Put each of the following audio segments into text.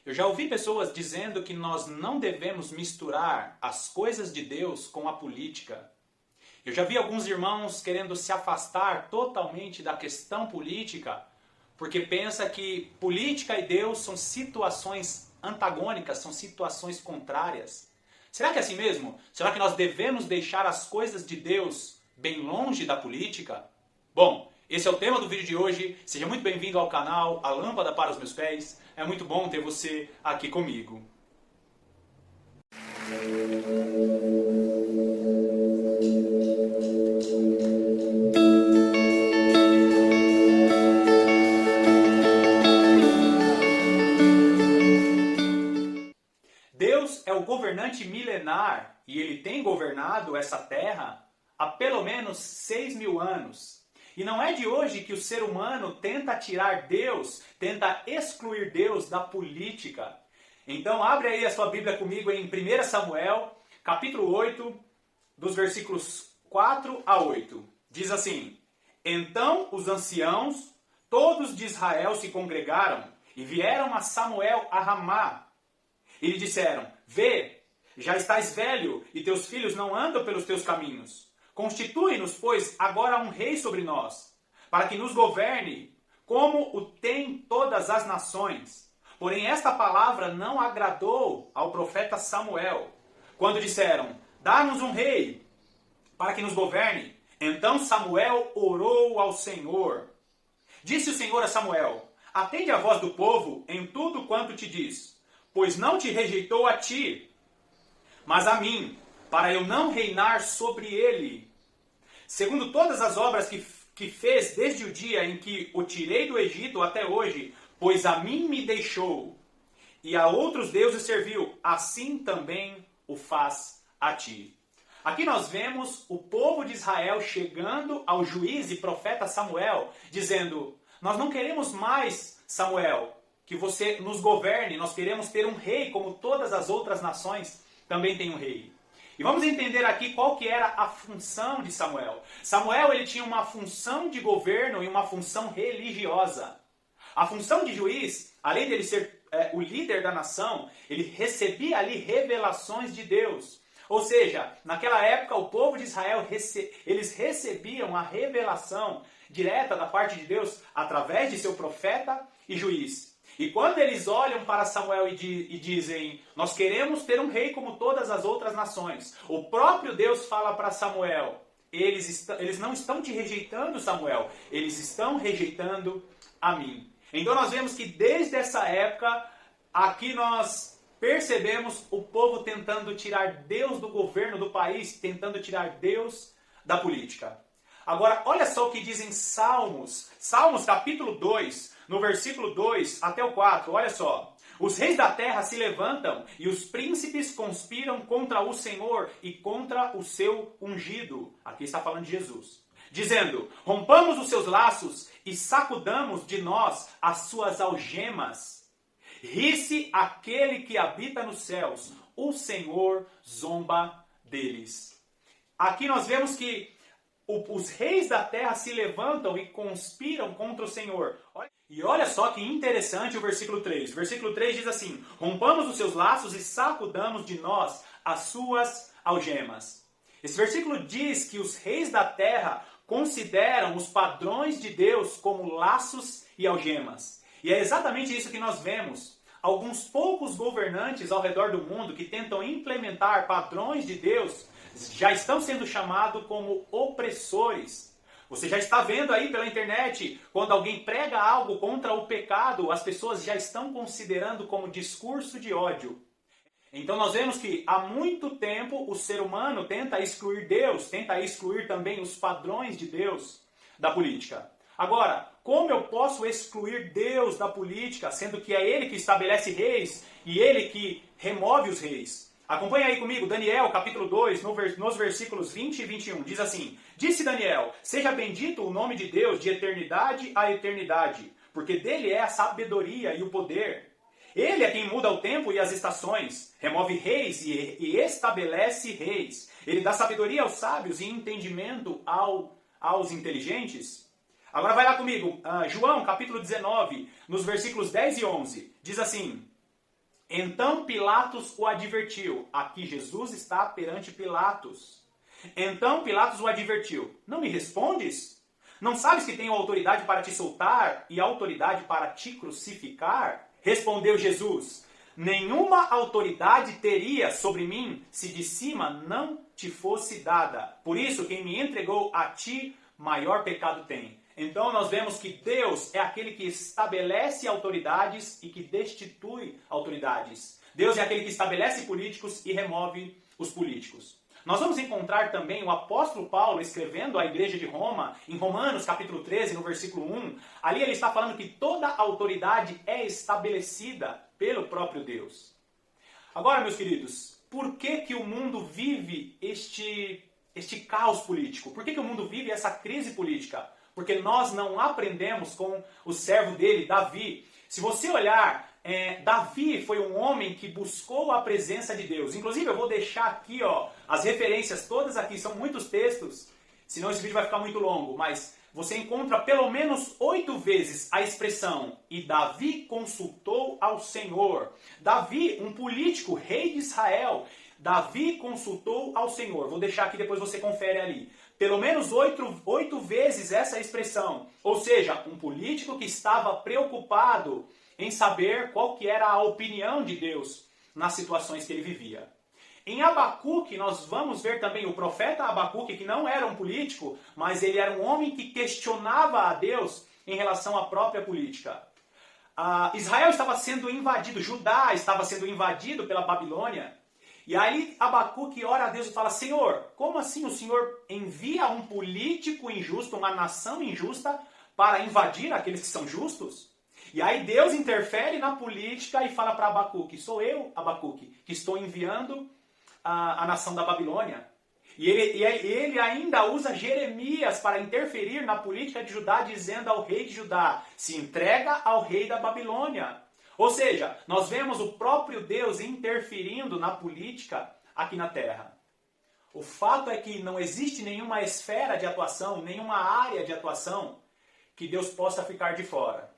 Eu já ouvi pessoas dizendo que nós não devemos misturar as coisas de Deus com a política. Eu já vi alguns irmãos querendo se afastar totalmente da questão política, porque pensa que política e Deus são situações antagônicas, são situações contrárias. Será que é assim mesmo? Será que nós devemos deixar as coisas de Deus bem longe da política? Bom, esse é o tema do vídeo de hoje. Seja muito bem-vindo ao canal A Lâmpada para os Meus Pés. É muito bom ter você aqui comigo. Deus é o governante milenar e ele tem governado essa terra há pelo menos 6.000 anos. E não é de hoje que o ser humano tenta tirar Deus, tenta excluir Deus da política. Então abre aí a sua Bíblia comigo em 1 Samuel, capítulo 8, dos versículos 4 a 8. Diz assim: Então os anciãos, todos de Israel, se congregaram e vieram a Samuel a Ramá. E lhe disseram: Vê, já estás velho e teus filhos não andam pelos teus caminhos. Constitui-nos, pois, agora um rei sobre nós, para que nos governe, como o tem todas as nações. Porém, esta palavra não agradou ao profeta Samuel. Quando disseram: Dá-nos um rei, para que nos governe. Então Samuel orou ao Senhor. Disse o Senhor a Samuel: Atende a voz do povo em tudo quanto te diz, pois não te rejeitou a ti, mas a mim, para eu não reinar sobre ele. Segundo todas as obras que fez desde o dia em que o tirei do Egito até hoje, pois a mim me deixou, e a outros deuses serviu, assim também o faz a ti. Aqui nós vemos o povo de Israel chegando ao juiz e profeta Samuel, dizendo: Nós não queremos mais, Samuel, que você nos governe, nós queremos ter um rei, como todas as outras nações também têm um rei. E vamos entender aqui qual que era a função de Samuel. Samuel, ele tinha uma função de governo e uma função religiosa. A função de juiz, além dele ser o líder da nação, ele recebia ali revelações de Deus. Ou seja, naquela época o povo de Israel, eles recebiam a revelação direta da parte de Deus através de seu profeta e juiz. E quando eles olham para Samuel e dizem: Nós queremos ter um rei como todas as outras nações, o próprio Deus fala para Samuel: eles não estão te rejeitando, Samuel, eles estão rejeitando a mim. Então nós vemos que desde essa época, aqui nós percebemos o povo tentando tirar Deus do governo do país, tentando tirar Deus da política. Agora, olha só o que dizem Salmos. Salmos capítulo 2, no versículo 2 até o 4, olha só. Os reis da terra se levantam e os príncipes conspiram contra o Senhor e contra o seu ungido. Aqui está falando de Jesus. Dizendo: Rompamos os seus laços e sacudamos de nós as suas algemas. Ri-se aquele que habita nos céus, o Senhor zomba deles. Aqui nós vemos que os reis da terra se levantam e conspiram contra o Senhor. E olha só que interessante o versículo 3. O versículo 3 diz assim: Rompamos os seus laços e sacudamos de nós as suas algemas. Esse versículo diz que os reis da terra consideram os padrões de Deus como laços e algemas. E é exatamente isso que nós vemos. Alguns poucos governantes ao redor do mundo que tentam implementar padrões de Deus já estão sendo chamados como opressores. Você já está vendo aí pela internet, quando alguém prega algo contra o pecado, as pessoas já estão considerando como discurso de ódio. Então nós vemos que há muito tempo o ser humano tenta excluir Deus, tenta excluir também os padrões de Deus da política. Agora, como eu posso excluir Deus da política, sendo que é Ele que estabelece reis e Ele que remove os reis? Acompanha aí comigo, Daniel, capítulo 2, nos versículos 20 e 21. Diz assim: Disse Daniel: Seja bendito o nome de Deus de eternidade a eternidade, porque dele é a sabedoria e o poder. Ele é quem muda o tempo e as estações, remove reis e estabelece reis. Ele dá sabedoria aos sábios e entendimento aos inteligentes. Agora vai lá comigo, João capítulo 19, nos versículos 10 e 11. Diz assim: Então Pilatos o advertiu. Aqui Jesus está perante Pilatos. Então Pilatos o advertiu. Não me respondes? Não sabes que tenho autoridade para te soltar e autoridade para te crucificar? Respondeu Jesus. Nenhuma autoridade teria sobre mim se de cima não te fosse dada. Por isso, quem me entregou a ti, maior pecado tem. Então nós vemos que Deus é aquele que estabelece autoridades e que destitui autoridades. Deus é aquele que estabelece políticos e remove os políticos. Nós vamos encontrar também o apóstolo Paulo escrevendo à igreja de Roma, em Romanos capítulo 13, no versículo 1. Ali ele está falando que toda autoridade é estabelecida pelo próprio Deus. Agora, meus queridos, por que o mundo vive este caos político? Por que o mundo vive essa crise política? Porque nós não aprendemos com o servo dele, Davi. Se você olhar, Davi foi um homem que buscou a presença de Deus. Inclusive, eu vou deixar aqui as referências todas aqui, são muitos textos, senão esse vídeo vai ficar muito longo, mas você encontra pelo menos 8 vezes a expressão "e Davi consultou ao Senhor". Davi, um político, rei de Israel, Davi consultou ao Senhor. Vou deixar aqui, depois você confere ali. Pelo menos 8 vezes essa expressão. Ou seja, um político que estava preocupado em saber qual que era a opinião de Deus nas situações que ele vivia. Em Abacuque, nós vamos ver também o profeta Abacuque, que não era um político, mas ele era um homem que questionava a Deus em relação à própria política. Israel estava sendo invadido, Judá estava sendo invadido pela Babilônia. E aí Abacuque ora a Deus e fala: Senhor, como assim o Senhor envia um político injusto, uma nação injusta, para invadir aqueles que são justos? E aí Deus interfere na política e fala para Abacuque: sou eu, Abacuque, que estou enviando a nação da Babilônia. E ele ainda usa Jeremias para interferir na política de Judá, dizendo ao rei de Judá: se entrega ao rei da Babilônia. Ou seja, nós vemos o próprio Deus interferindo na política aqui na Terra. O fato é que não existe nenhuma esfera de atuação, nenhuma área de atuação que Deus possa ficar de fora.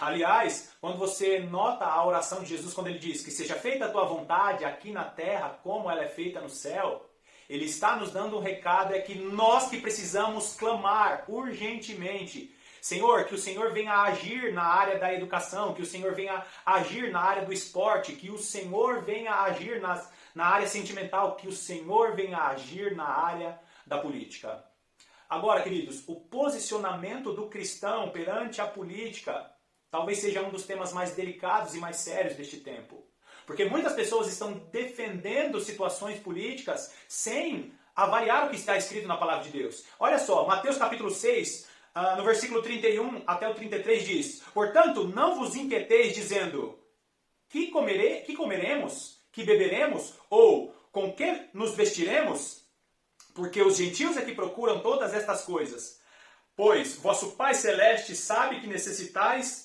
Aliás, quando você nota a oração de Jesus, quando ele diz que seja feita a tua vontade aqui na terra, como ela é feita no céu, ele está nos dando um recado, é que nós que precisamos clamar urgentemente: Senhor, que o Senhor venha agir na área da educação, que o Senhor venha agir na área do esporte, que o Senhor venha agir na área sentimental, que o Senhor venha agir na área da política. Agora, queridos, o posicionamento do cristão perante a política talvez seja um dos temas mais delicados e mais sérios deste tempo. Porque muitas pessoas estão defendendo situações políticas sem avaliar o que está escrito na palavra de Deus. Olha só, Mateus capítulo 6, no versículo 31 até o 33 diz: portanto, não vos inquieteis dizendo: que comeremos? Que beberemos? Ou com que nos vestiremos? Porque os gentios é que procuram todas estas coisas. Pois vosso Pai Celeste sabe que necessitais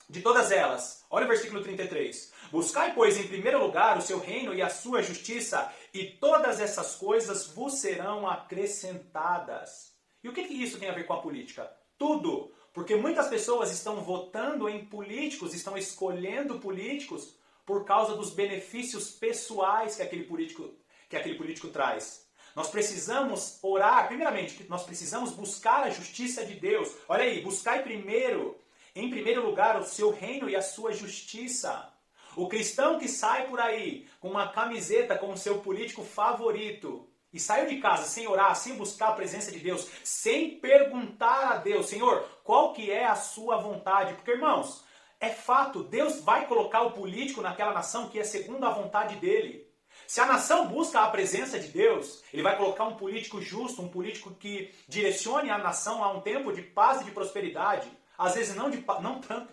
de todas elas. Olha o versículo 33. Buscai, pois, em primeiro lugar o seu reino e a sua justiça, e todas essas coisas vos serão acrescentadas. E o que isso tem a ver com a política? Tudo. Porque muitas pessoas estão votando em políticos, estão escolhendo políticos por causa dos benefícios pessoais que aquele político traz. Nós precisamos orar, primeiramente, nós precisamos buscar a justiça de Deus. Olha aí, buscai em primeiro lugar, o seu reino e a sua justiça. O cristão que sai por aí com uma camiseta com o seu político favorito e saiu de casa sem orar, sem buscar a presença de Deus, sem perguntar a Deus: Senhor, qual que é a sua vontade? Porque, irmãos, é fato, Deus vai colocar o político naquela nação que é segundo a vontade dele. Se a nação busca a presença de Deus, ele vai colocar um político justo, um político que direcione a nação a um tempo de paz e de prosperidade. Às vezes não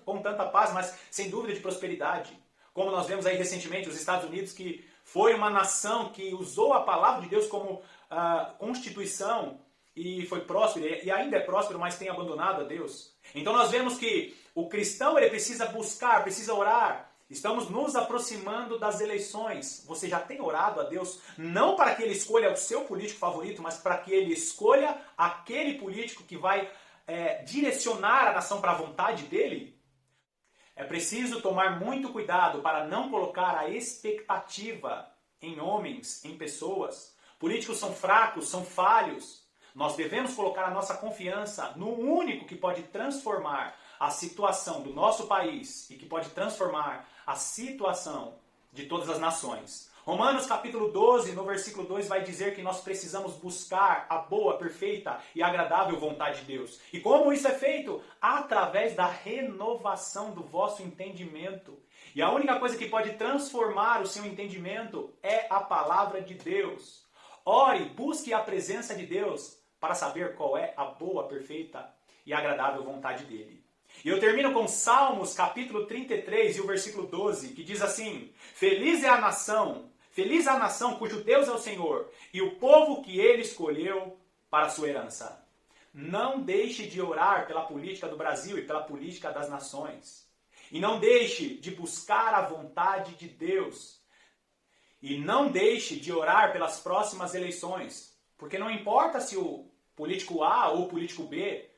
com tanta paz, mas sem dúvida de prosperidade. Como nós vemos aí recentemente os Estados Unidos, que foi uma nação que usou a palavra de Deus como constituição e foi próspero, e ainda é próspero, mas tem abandonado a Deus. Então nós vemos que o cristão ele precisa buscar, precisa orar. Estamos nos aproximando das eleições. Você já tem orado a Deus, não para que ele escolha o seu político favorito, mas para que ele escolha aquele político que vai direcionar a nação para a vontade dele? É preciso tomar muito cuidado para não colocar a expectativa em homens, em pessoas. Políticos são fracos, são falhos. Nós devemos colocar a nossa confiança no único que pode transformar a situação do nosso país e que pode transformar a situação de todas as nações. Romanos capítulo 12, no versículo 2, vai dizer que nós precisamos buscar a boa, perfeita e agradável vontade de Deus. E como isso é feito? Através da renovação do vosso entendimento. E a única coisa que pode transformar o seu entendimento é a palavra de Deus. Ore, busque a presença de Deus para saber qual é a boa, perfeita e agradável vontade dele. E eu termino com Salmos capítulo 33 e o versículo 12, que diz assim: feliz a nação cujo Deus é o Senhor, e o povo que ele escolheu para a sua herança. Não deixe de orar pela política do Brasil e pela política das nações. E não deixe de buscar a vontade de Deus. E não deixe de orar pelas próximas eleições. Porque não importa se o político A ou o político B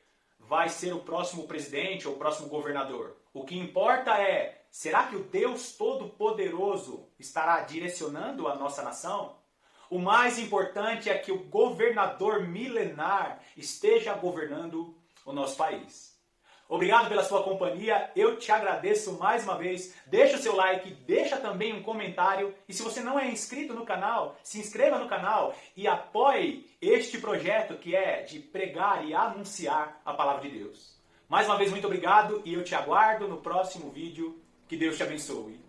vai ser o próximo presidente ou o próximo governador. O que importa é, será que o Deus Todo-Poderoso estará direcionando a nossa nação? O mais importante é que o governador milenar esteja governando o nosso país. Obrigado pela sua companhia, eu te agradeço mais uma vez. Deixa o seu like, deixa também um comentário. E se você não é inscrito no canal, se inscreva no canal e apoie este projeto que é de pregar e anunciar a palavra de Deus. Mais uma vez, muito obrigado e eu te aguardo no próximo vídeo. Que Deus te abençoe.